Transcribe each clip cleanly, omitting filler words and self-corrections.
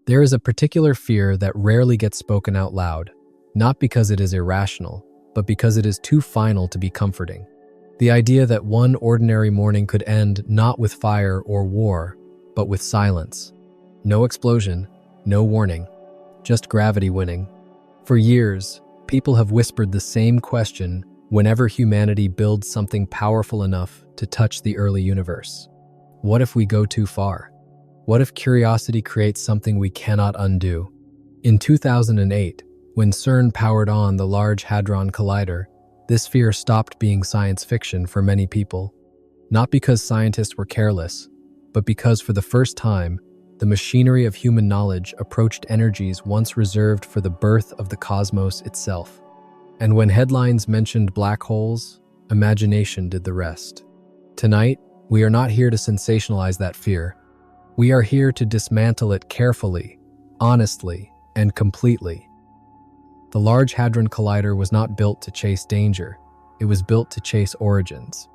There is a particular fear that rarely gets spoken out loud, not because it is irrational, but because it is too final to be comforting. The idea that one ordinary morning could end not with fire or war, but with silence. No explosion, no warning, just gravity winning. For years, people have whispered the same question whenever humanity builds something powerful enough to touch the early universe. What if we go too far? What if curiosity creates something we cannot undo? In 2008, when CERN powered on the Large Hadron Collider, this fear stopped being science fiction for many people. Not because scientists were careless, but because for the first time, the machinery of human knowledge approached energies once reserved for the birth of the cosmos itself. And when headlines mentioned black holes, imagination did the rest. Tonight, we are not here to sensationalize that fear. We are here to dismantle it carefully, honestly, and completely. The Large Hadron Collider was not built to chase danger. It was built to chase origins.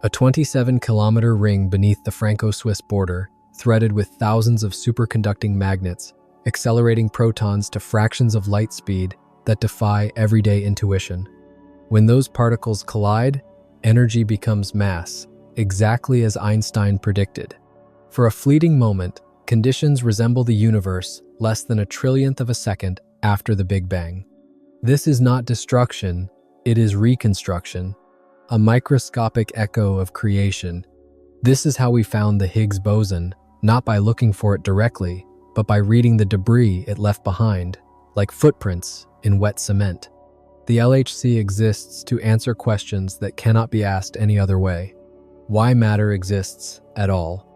A 27-kilometer ring beneath the Franco-Swiss border, threaded with thousands of superconducting magnets, accelerating protons to fractions of light speed that defy everyday intuition. When those particles collide, energy becomes mass, exactly as Einstein predicted. For a fleeting moment, conditions resemble the universe less than a trillionth of a second after the Big Bang. This is not destruction, it is reconstruction, a microscopic echo of creation. This is how we found the Higgs boson, not by looking for it directly, but by reading the debris it left behind, like footprints in wet cement. The LHC exists to answer questions that cannot be asked any other way. Why matter exists at all?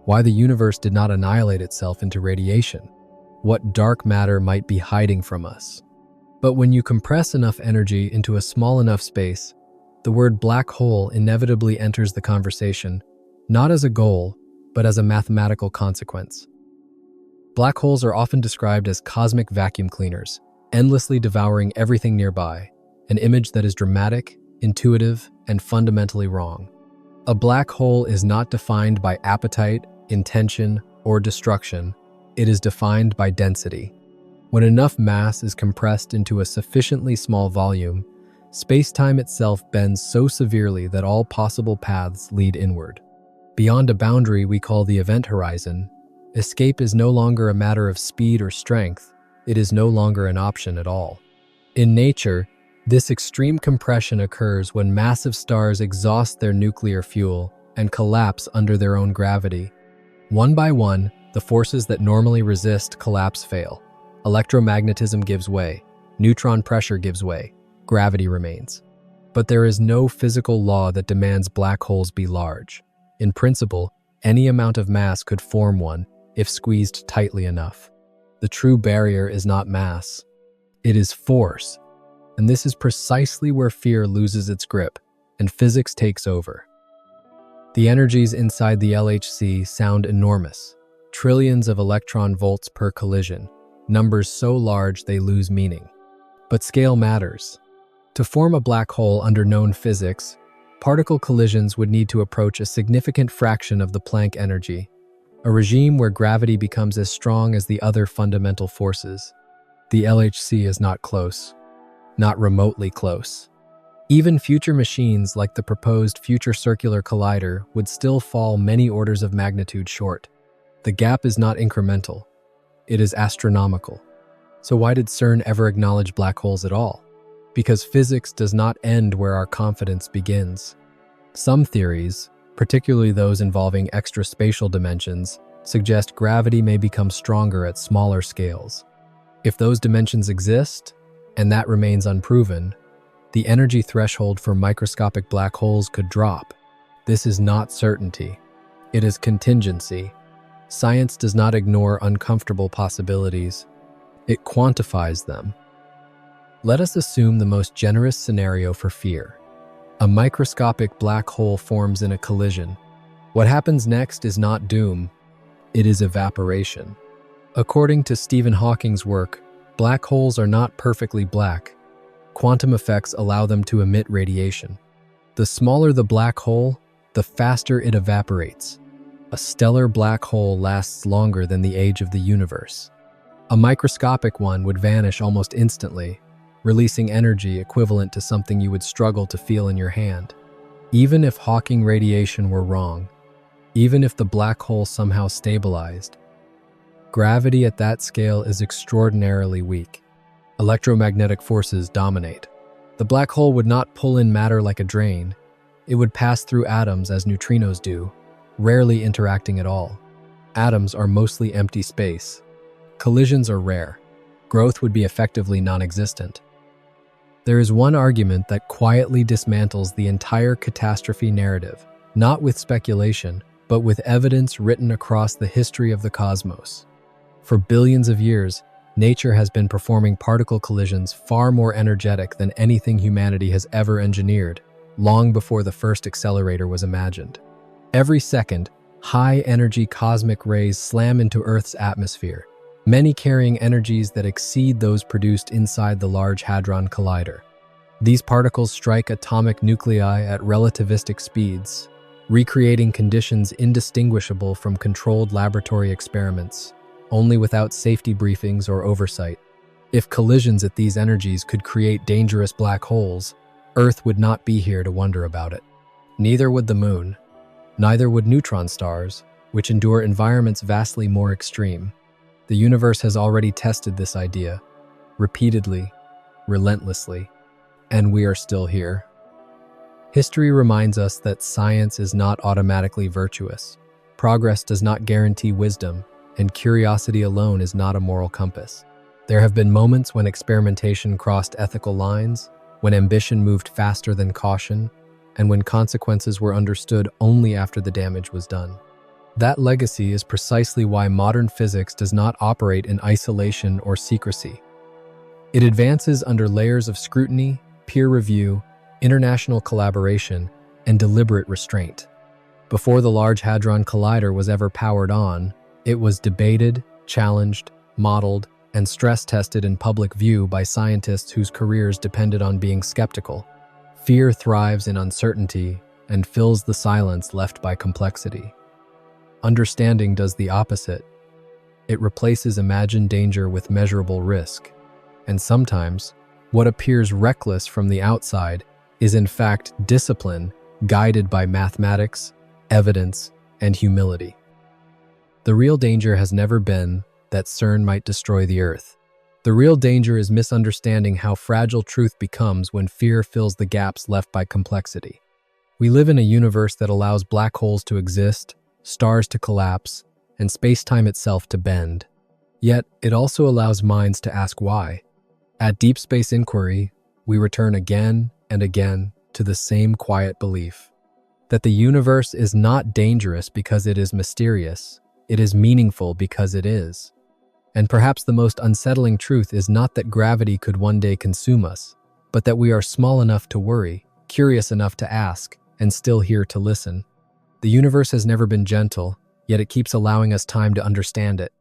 Why the universe did not annihilate itself into radiation? What dark matter might be hiding from us? But when you compress enough energy into a small enough space, the word black hole inevitably enters the conversation, not as a goal, but as a mathematical consequence. Black holes are often described as cosmic vacuum cleaners, endlessly devouring everything nearby, an image that is dramatic, intuitive, and fundamentally wrong. A black hole is not defined by appetite, intention, or destruction. It is defined by density. When enough mass is compressed into a sufficiently small volume, space-time itself bends so severely that all possible paths lead inward. Beyond a boundary we call the event horizon, escape is no longer a matter of speed or strength. It is no longer an option at all. In nature, this extreme compression occurs when massive stars exhaust their nuclear fuel and collapse under their own gravity. One by one, the forces that normally resist collapse fail. Electromagnetism gives way, neutron pressure gives way, gravity remains. But there is no physical law that demands black holes be large. In principle, any amount of mass could form one if squeezed tightly enough. The true barrier is not mass, it is force. And this is precisely where fear loses its grip and physics takes over. The energies inside the LHC sound enormous, trillions of electron volts per collision, numbers so large they lose meaning. But scale matters. To form a black hole under known physics, particle collisions would need to approach a significant fraction of the Planck energy, a regime where gravity becomes as strong as the other fundamental forces. The LHC is not close, not remotely close. Even future machines like the proposed Future Circular Collider would still fall many orders of magnitude short. The gap is not incremental, it is astronomical. So why did CERN ever acknowledge black holes at all? Because physics does not end where our confidence begins. Some theories, particularly those involving extraspatial dimensions, suggest gravity may become stronger at smaller scales. If those dimensions exist, and that remains unproven, the energy threshold for microscopic black holes could drop. This is not certainty. It is contingency. Science does not ignore uncomfortable possibilities. It quantifies them. Let us assume the most generous scenario for fear. A microscopic black hole forms in a collision. What happens next is not doom, it is evaporation. According to Stephen Hawking's work, black holes are not perfectly black. Quantum effects allow them to emit radiation. The smaller the black hole, the faster it evaporates. A stellar black hole lasts longer than the age of the universe. A microscopic one would vanish almost instantly, releasing energy equivalent to something you would struggle to feel in your hand. Even if Hawking radiation were wrong, even if the black hole somehow stabilized, gravity at that scale is extraordinarily weak. Electromagnetic forces dominate. The black hole would not pull in matter like a drain. It would pass through atoms as neutrinos do, rarely interacting at all. Atoms are mostly empty space. Collisions are rare. Growth would be effectively non-existent. There is one argument that quietly dismantles the entire catastrophe narrative, not with speculation, but with evidence written across the history of the cosmos. For billions of years, nature has been performing particle collisions far more energetic than anything humanity has ever engineered, long before the first accelerator was imagined. Every second, high-energy cosmic rays slam into Earth's atmosphere, many carrying energies that exceed those produced inside the Large Hadron Collider. These particles strike atomic nuclei at relativistic speeds, recreating conditions indistinguishable from controlled laboratory experiments, only without safety briefings or oversight. If collisions at these energies could create dangerous black holes, Earth would not be here to wonder about it. Neither would the Moon. Neither would neutron stars, which endure environments vastly more extreme. The universe has already tested this idea, repeatedly, relentlessly, and we are still here. History reminds us that science is not automatically virtuous. Progress does not guarantee wisdom, and curiosity alone is not a moral compass. There have been moments when experimentation crossed ethical lines, when ambition moved faster than caution, and when consequences were understood only after the damage was done. That legacy is precisely why modern physics does not operate in isolation or secrecy. It advances under layers of scrutiny, peer review, international collaboration, and deliberate restraint. Before the Large Hadron Collider was ever powered on, it was debated, challenged, modeled, and stress-tested in public view by scientists whose careers depended on being skeptical. Fear thrives in uncertainty and fills the silence left by complexity. Understanding does the opposite. It replaces imagined danger with measurable risk. And sometimes, what appears reckless from the outside is in fact discipline guided by mathematics, evidence, and humility. The real danger has never been that CERN might destroy the Earth. The real danger is misunderstanding how fragile truth becomes when fear fills the gaps left by complexity. We live in a universe that allows black holes to exist, stars to collapse, and space-time itself to bend. Yet, it also allows minds to ask why. At Deep Space Inquiry, we return again and again to the same quiet belief that the universe is not dangerous because it is mysterious, it is meaningful because it is. And perhaps the most unsettling truth is not that gravity could one day consume us, but that we are small enough to worry, curious enough to ask, and still here to listen. The universe has never been gentle, yet it keeps allowing us time to understand it.